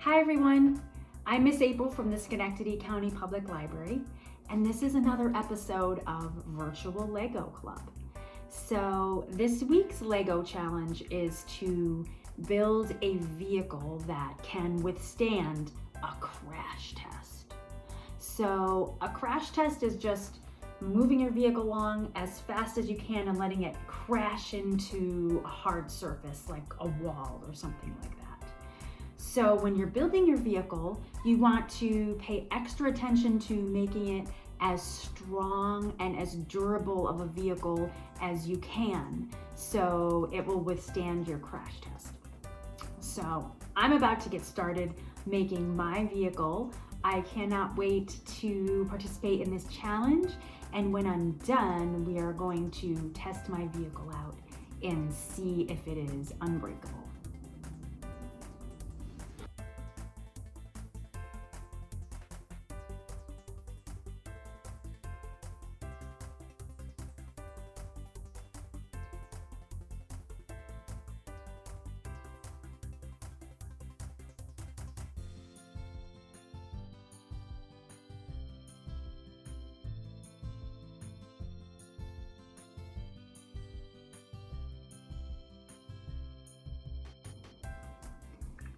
Hi everyone, I'm Miss April from the Schenectady County Public Library, and this is another episode of Virtual Lego Club. So this week's Lego challenge is to build a vehicle that can withstand a crash test. So a crash test is just moving your vehicle along as fast as you can and letting it crash into a hard surface like a wall or something like that. So when you're building your vehicle, you want to pay extra attention to making it as strong and as durable of a vehicle as you can, so it will withstand your crash test. So I'm about to get started making my vehicle. I cannot wait to participate in this challenge, and when I'm done, we are going to test my vehicle out and see if it is unbreakable.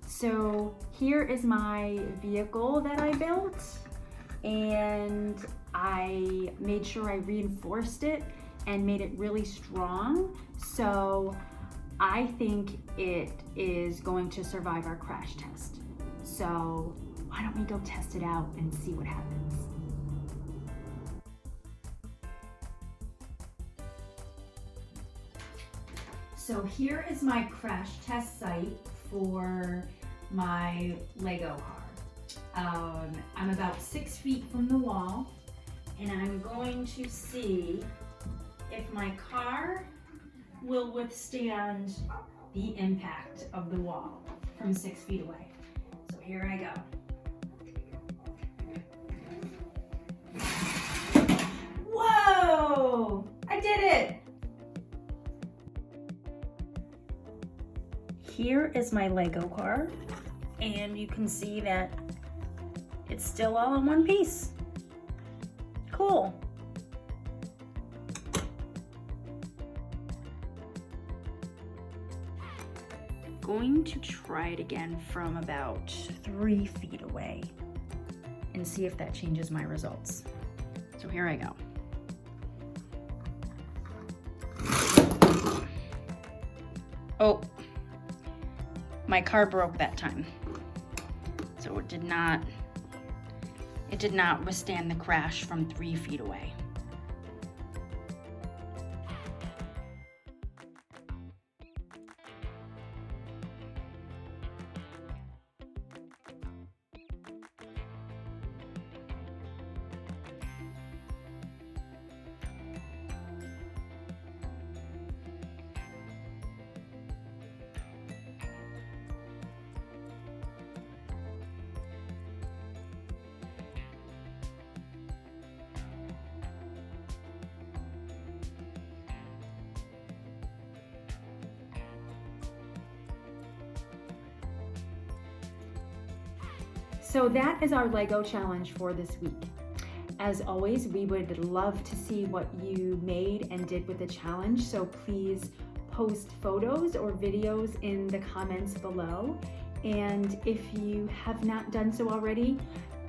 So here is my vehicle that I built, and I made sure I reinforced it and made it really strong. So I think it is going to survive our crash test. So why don't we go test it out and see what happens? So here is my crash test site for my Lego car. I'm about 6 feet from the wall, and I'm going to see if my car will withstand the impact of the wall from 6 feet away. So here I go. Whoa! I did it! Here is my Lego car, and you can see that it's still all in one piece. Cool. Going to try it again from about 3 feet away and see if that changes my results. So here I go. Oh. My car broke that time, so it did not withstand the crash from 3 feet away. So that is our Lego challenge for this week. As always, we would love to see what you made and did with the challenge, so please post photos or videos in the comments below. And if you have not done so already,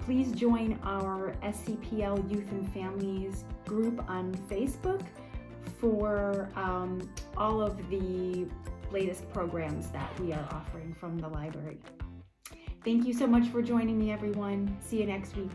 please join our SCPL Youth and Families group on Facebook for all of the latest programs that we are offering from the library. Thank you so much for joining me, everyone. See you next week.